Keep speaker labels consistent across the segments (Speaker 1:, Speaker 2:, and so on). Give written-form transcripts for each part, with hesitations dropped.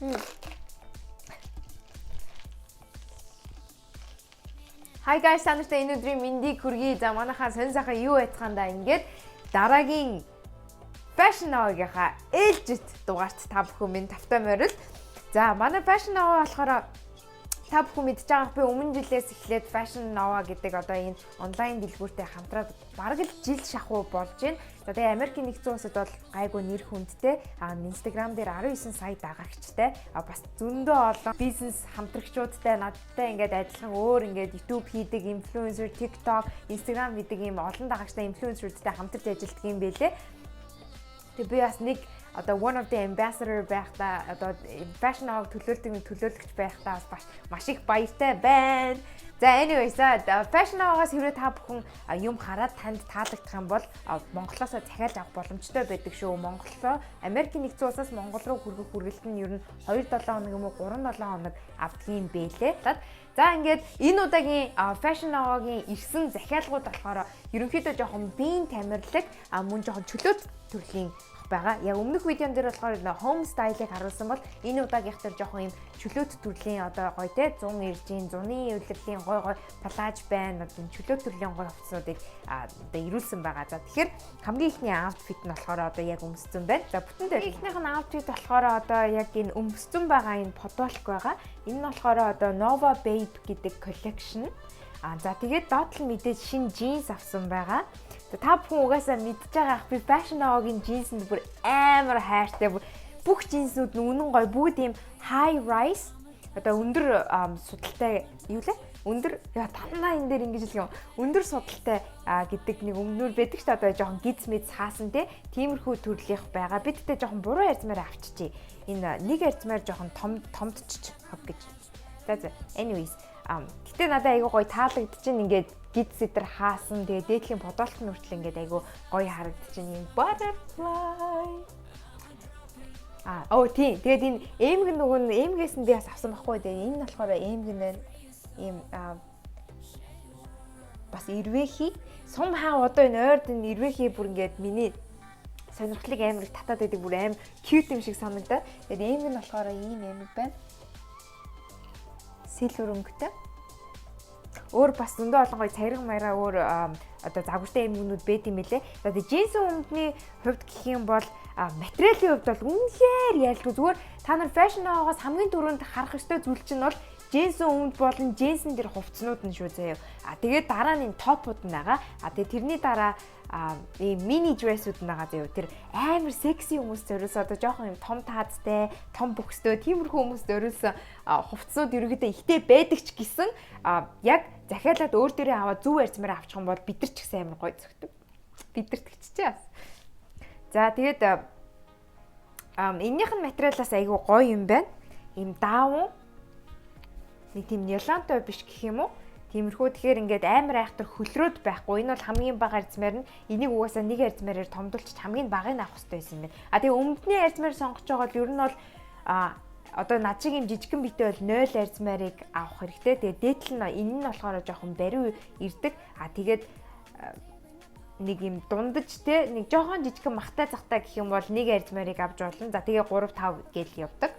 Speaker 1: Hi guys, санартай энэ өдрийн мэндийг хүргэе. За манайхаа сонь сайхан юу байцгаандаа ингээд дараагийн Fashion Now-гийнхаа ээлжит дугаарт та бүхэн минь тавтай морил. За манай Fashion Now болохоор та бүхэн мэдж байгаа би өмнө жилээс эхлээд Fashion Now гэдэг одоо энэ онлайн дэлгүүртэй хамтраад бараг л жил шахуу болж байна. За тэгээ Америкийн нэгдсэн улсад бол гайгүй нэр хүндтэй. Instagram дээр 19 сая дагагчтай. Бас зөндөө олон бизнес хамтрагчуудтай надтай ингээд адилхан өөр ингээд YouTube хийдэг инфлюенсер, TikTok, Instagram гэдэг ийм олон дагагчтай инфлюенсерүүдтэй хамтарч ажилладаг юм байлээ. Тэгээ би бас нэг одоо one of the ambassador байхдаа одоо Fashion Now төлөөлөгч байхдаа бас маш их баяртай байна. За anyways, Fashion Now-гаас хэрвээ та бүхэн юм хараад танд таалагдах юм бол Монголоос захиалж авах боломжтой байдаг шүү. Монголоо Америкийн нэгдсэн улсаас Монгол руу хүргэх хүргэлт нь ер нь 2-7 хоног юм уу 3-7 хоног авдаг юм бэлээ. За ингээд энэ удаагийн Fashion Now-гийн ирсэн захиалгууд болохоор ерөнхийдөө жоохон биеийн тамирлаг мөн жоохон чөлөөт төрлийн байгаа. Яг өмнөх видеон дээр болохоор home style-ыг харуулсан бол энэ удаагийнх дээр жоохон юм чөлөөт төрлийн одоо гоё те 100 иржийн зуны үйлдвэрлэлийн гоё плаж байна. Одоо чөлөөт төрлийн гоё хувцсуудыг одоо ирүүлсэн байгаа. За тэгэхээр хамгийн ихний outfit нь болохоор одоо яг өмссөн байна. За бүтэн дээр ихнийх нь outfit болохоор одоо яг энэ өмссөн байгаа энэ подолк байгаа. Энэ нь болохоор одоо Nova Babe гэдэг collection. За тэгээд доод нь мэдээж шинэ jeans авсан байгаа. Та бүхэн угаасаа мэдж байгаа ах би Fashion Now-гийн jeans-д бүр амар хайртай. Бүх jeans-нууд нь үнэн гоё бүгд ийм high rise одоо өндөр судалтай юу лээ? Өндөр танаа энэ дээр ингэж хэлэх юм. Өндөр судалтай гэдэг нэг өмнөр байдаг ч одоо жоохон гиз мэд хаасан тиймэрхүү төрлийнх байгаа. Бид тэ жоохон буруу ярьцмаар авчижээ. Энэ нэг ярьцмаар жоохон томдчих хав гэж. За anyways гэтээ надад айгүй гоё таалагдчихээн ингээд гид сэтэр хаасан тэгээ дээдлийн подолк нь хүртэл ингээд айгүй гоё харагдчихээн юм butterfly. Тийм. Тэгээд энэ эмг нөгөө эмгээс нь би бас авсан байхгүй дээ. Энэ нь болохоор эмг нь байна. Ийм бас ирвэхий. Somehow одоо энэ ойрд энэ ирвэхий бүр ингээд миний сонирхлыг амар их татаад байдаг бүр амар cute юм шиг санагдаад. Тэгээд эмг нь болохоор ийм эмг байна. Сэлвэр өнгөтэй. Өөр бас зөндөө олон гоё цариг маягаа өөр одоо загвартай эмгэнүүд байд юм билэ. За тэгээ джинсийн өмдний хувьд гэх юм бол материалын хувьд бол үнэхээр ялгүй зүгээр та нар Fashion Now-гаас хамгийн түрүүнд харах ёстой зүйл чинь бол джинсийн өмд болон джинсийн дэр хувцснууд нь шүү заяа. Тэгээд дараа нь топууд нь байгаа. Тэгээд тэрний дараа ийм мини дрессүүд нь байгаа заяа. Тэр амар секси хүмүүс зориулсан одоо жоохон юм том таазтай, том бөхстэй, тиймэрхүү хүмүүс зориулсан хувцснууд ерөөдөө ихтэй байдаг ч гэсэн яг захиалаад өөр дээрээ аваад зүв ярьцмаар авчих юм бол бидэр ч гэсэн амар гоё зөгтөг. Бидэрт гिचчихээ. За тэгээд эннийх нь материалаас айгүй гоё юм байна. Ийм даавн нэг тийм нялантай биш гэх юм уу? Тиймэрхүү тэгэхээр ингээд амар айхтар хөлрөөд байхгүй. Энэ бол хамгийн бага арзмаар нь энийг угаасаа нэг арзмаараар томдуулчих хамгийн багыг авах хэрэгтэй байсан юм байна. Тэгээ өмнөдний арзмаар сонгож байгаа бол ер нь бол одоо над шиг юм жижигхэн битэй бол 0 арзмаарыг авах хэрэгтэй. Тэгээ дээдл нь энэ нь болохоор жоохон бариу ирдэг. Тэгээд нэг юм дундаж нэг жоохон жижигхэн махтай захтай гэх юм бол нэг арзмаарыг авч болно. За тэгээ 3 5 гээл явдаг.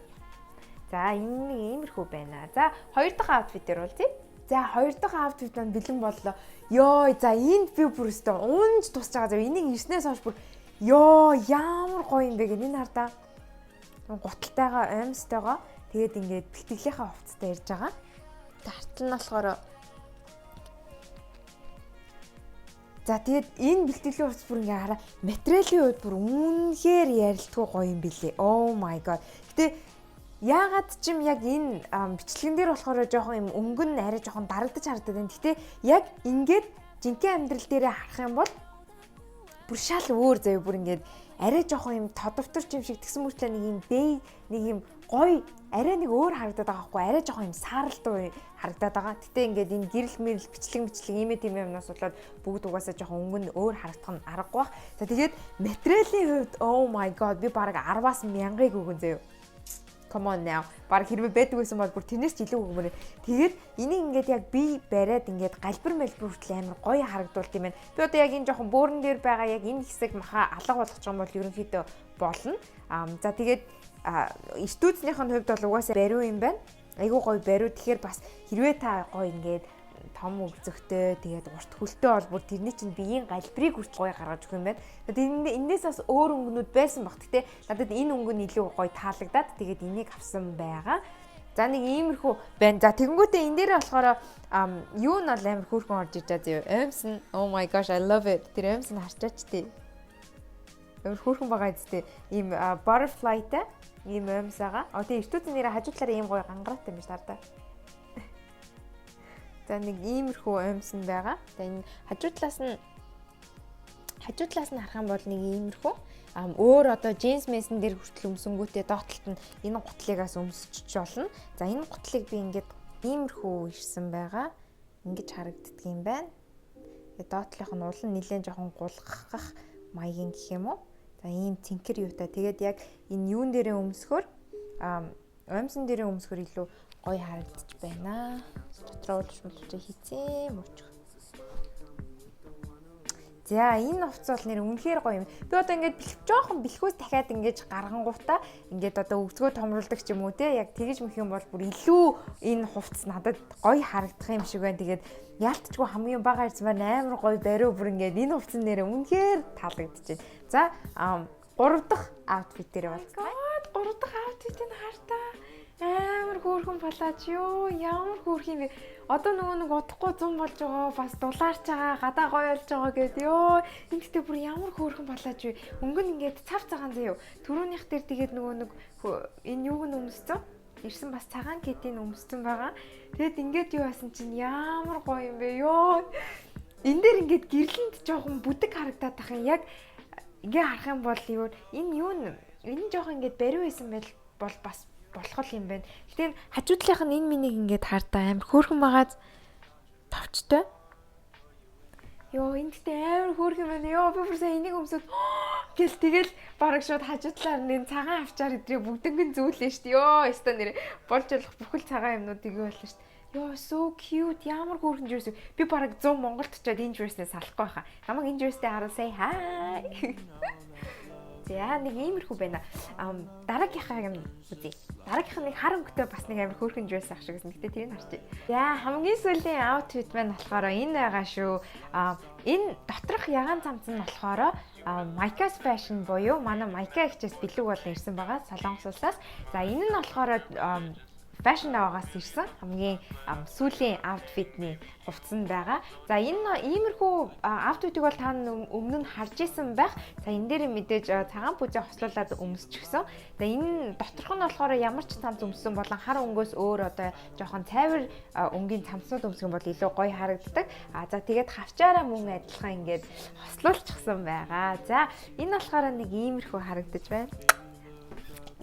Speaker 1: За энэ иймэрхүү байна. За хоёр дахь outfit дээр бол тийм. За хоёр дахь outfit маань бэлэн боллоо. Йоо, за энд би бүр өстө унж тусч байгаа. За энийг ирснээс хойш бүр ёо ямар гоё юм бэ гэх энэ хардаа. Гуталтайгаа аймстайгаа тэгээд ингээд бэлтгэлийнхаа хувцастай ярьж байгаа. Тартал нь болохоор за тэгээд энэ бэлтгэлийн хувцас бүр ингээ хараа материалын үед бүр үнэхээр ярилтгүй гоё юм билээ. Oh my god. Гэтэ яагаад ч юм яг энэ бичлэгэн дээр болохоор жоохон юм өнгөн арай жоохон дарагдаж харагдаад байна. Гэтэ яг ингээд жинхэнэ амьдрал дээрээ харах юм бол бүр шал өөр заяа бүр ингээд арай жоохон юм тодовторч юм шиг тэгсэн мөртлөө нэг юм нэг юм гоё арай нэг өөр харагдаад байгаа байхгүй арай жоохон юм сааралдуу харагдаад байгаа. Гэтэ ингээд энэ гэрэл мэрэл бичлэг ийм тийм юмнаас болоод бүгд угаасаа жоохон өнгөн өөр харагдах нь аргагүй бах. За тэгээд материалын хувьд oh my god би бараг 10-аас 1000-ыг өгөн заяа. Come on now. Бараг хэрвээ байдаг байсан бол бүр тэрнээс ч илүү өгмөр. Тэгээд энийг ингээд яг би бариад ингээд галбар мэлбэр хүртэл амар гоё харагдуулт юм байна. Би одоо яг энэ жоохон бөөрөн дээр байгаа яг энэ хэсэг маха алга болгочих юм бол ерөнхийдөө болно. За тэгээд студийнхын хувьд бол угаасаа бариу юм байна. Айгуу гоё бариу. Тэгэхээр бас хэрвээ та гоё ингээд том өвзөгтэй тэгээд урт хөлтэй бол бүр тэрний чинь биеийн галбирыг хүртэл гоё гаргаж өгөх юм байна. Тэгээд энэс бас өөр өнгөнүүд байсан баг. Гэтэ надад энэ өнгө нь илүү гоё таалагдаад тэгээд энийг авсан байгаа. За нэг иймэрхүү байна. За тэгэнгүүтээ энэ дээр болохоор юу нь бол амар хөөрхөн орж иж байгаа зөө. Amazon. Oh my gosh, I love it. Тэр Amazon харчаач тий. Амар хөөрхөн байгаа зү. Ийм butterfly-тай ийм Amazon-ага. Тэгээ ертөнцийн нэрээ хажуу талаараа ийм гоё гангараатай юм биш тардаа. За нэг иймэрхүү Amazon байгаа. За энэ хажуу талаас нь харах юм бол нэг иймэрхүү өөр одоо джинс мессен дээр хүртэл өмсөнгүүтээ доотлолт нь энэ гутлыгаас өмсчих болно. За энэ гутлыг би ингээд иймэрхүү ирсэн байгаа. Ингэж харагддаг юм байна. Тэгээ доотлох нь уул нь нэлээд жоохон гулгах маягийн гэх юм уу. За ийм цэнхэр юутай. Тэгээд яг энэ юун дээрээ өмсөхөр Amazon дээрээ өмсөхөр илүү гоё харагдаж байна. Дотроо уулзмалж хийцээ муучих. За энэ хувцас бол нэр үнэхээр гоё юм. Би одоо ингээд жоохон бэлхүүс дахиад ингэж гаргангуудаа ингээд одоо өвцгөө томруулдаг ч юм уу те яг тэгэж мөх юм бол бүр илүү энэ хувцас надад гоё харагдах юм шиг байна. Тэгээд яалтчгүй хамгийн бага ирсэн байна амар гоё бариу бүр ингээд энэ хувцсан нэр үнэхээр таалагдчихэв. За 3 дахь аутфит дээр болцгоо. 3 дахь аутфитыг хартаа. Амар хөөрхөн палаж юу ямар хөөрх юм бэ? Одоо нөгөө нэг удахгүй 100 болж байгаа бас дулаарч байгаа гадаа гоё болж байгаа гэд ёо энэ гэдэг бүр ямар хөөрхөн палаж вэ? Өнгө нь ингээд цав цагаан заяа. Төрөөнийх дээр тэгээд нөгөө нэг энэ юуг нь өмссөн. Ирсэн бас цагаан китийн өмссөн байгаа. Тэгэд ингээд юу басан чинь ямар гоё юм бэ ёо. Энэ дээр ингээд гэрлэнд жоохон бүдэг харагдаад тах юм. Яг ингээ харах юм бол юу энэ юу энэ жоохон ингээд бариу байсан бол бас болох юм байна. Гэтэ хажуудлынх нь энэ минийг ингээд хартаа амар хөөрхөн байгааз товчтой. Йоо энэ гэдэг амар хөөрхөн байна. Йоо би бүр сайн энийг өмсөд гэл тэгэл бараг шууд хажуудлаар нэг цагаан авчаар идрээ бүгднгэн зүүлээ штт. Йоо өстө нэр болж болох бүхэл цагаан юмнууд ийг байлаа штт. Йоо so cute ямар хөөрхөн жирс. Би бараг 100 Монголд очиод энэ жирснээс салахгүй байхаа. Намайг энэ жирстэй хараа say hi. За нэг иймэрхүү байна. Дараагийнхаа юм үзье. Дараагийнх нь нэг хар өнгөтэй бас нэг амар хөөрхөн жирс ах шиг гэсэн. Гэтэ тэрийг харчих. За хамгийн сүүлийн аутфит маань болохоор энэ байгаа шүү. Энэ доторх ягаан цамц нь болохоор Micas Fashion буюу манай Mica хчээс бэлэг болон ирсэн байгаа Солонгос улсаас. За энэ нь болохоор Fashion Now-гаас ирсэн хамгийн сүүлийн аутфитний хувцас байгаа. За энэ иймэрхүү аутфитыг бол та өмнө нь харж исэн байх. За энэ дээр мэдээж цагаан пүзээ хослуулаад өмсчихсэн. За энэ доторх нь болохоор ямар ч цамц өмссөн болон хар өнгөөс өөр одоо жоохон цайвар өнгийн цамцнууд өмсөх юм бол илүү гоё харагддаг. За тэгээд хавчаараа мөн адилхан ингээд хослуулчихсан байгаа. За энэ болохоор нэг иймэрхүү харагдаж байна.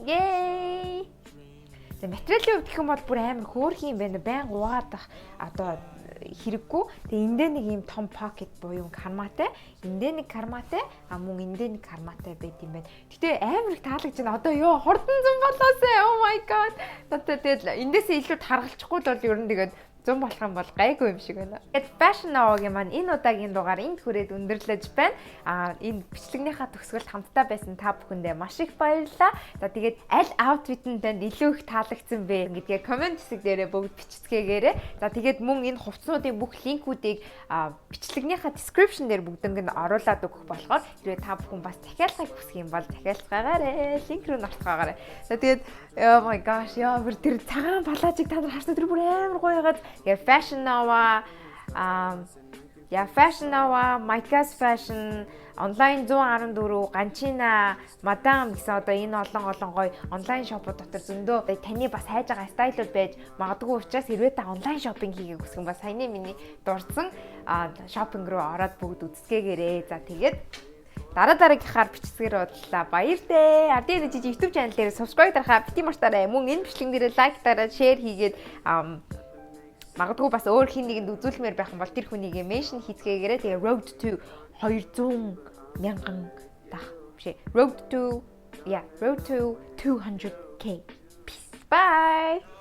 Speaker 1: Yay! За материалын хувьд гэх юм бол бүр амар хөөрх юм байна. Байнга угаадах одоо хэрэггүй. Тэгээ эндээ нэг юм том pocket буюу карматай, эндээ нэг карматай, мөн эндээ нэг карматай байт юм байна. Гэтэ амар их таалагдж байна. Одоо ёо хурдан зам болоосаа. Oh my god. Одоо тэгэл эндээсээ илүү таргалчихгүй бол ер нь тэгээд 100 болох юм бол гайгүй юм шиг байна. Тэгээд Fashion Now-гийн маань энэ удаагийн дугаар энд хүрээд өндөрлөж байна. Энэ бичлэгнийхаа төгсгөлд хамтдаа байсан та бүхэндээ маш их баярлалаа. За тэгээд аль аутфитэн танд илүү их таалагдсан бэ гэдгээ комент хэсэг дээрээ бүгд бичцгээгээрэй. За тэгээд мөн энэ хувцснуудын бүх линкүүдийг бичлэгнийхаа description дээр бүгднийг нь оруулаад өгөх болохоор хэрвээ та бүхэн бас захиалгыг хүсэх юм бол захиалцгаагаарай. Линк рүү нортгоогаарай. За тэгээд oh my gosh яа бүр тэр цагаан палажиг та нар харсан тэр бүр амар гоё байгаад Fashion Now Fashion Now, Micas Fashion, онлайн 114, Ганчина, Мадам гэсэн одоо энэ олон гоё онлайн шопууд дотор зөндөө таны бас хайж байгаа стайлууд байж магадгүй учраас хэрвээ та онлайн шопинг хийхийг хүсэх юм бол саяны миний дурдсан шопинг руу ороод бүгд үздээгээрэй. За тэгээд дараагийнхаар бичсгээр бодлоо. Баяр дээ. Ардын жижиг YouTube channel дээр subscribe дарахаа бити мартаарай. Мөн энэ бичлэг дээр лайк дараад share хийгээд магадгүй бас өөр хин нэгэнд үзүүлмээр байх юм бол тэр хүнийг меншн хийцгээгээрэй. Тэгээ road to 200,000 дах биш. Road to 200k. Peace. Bye.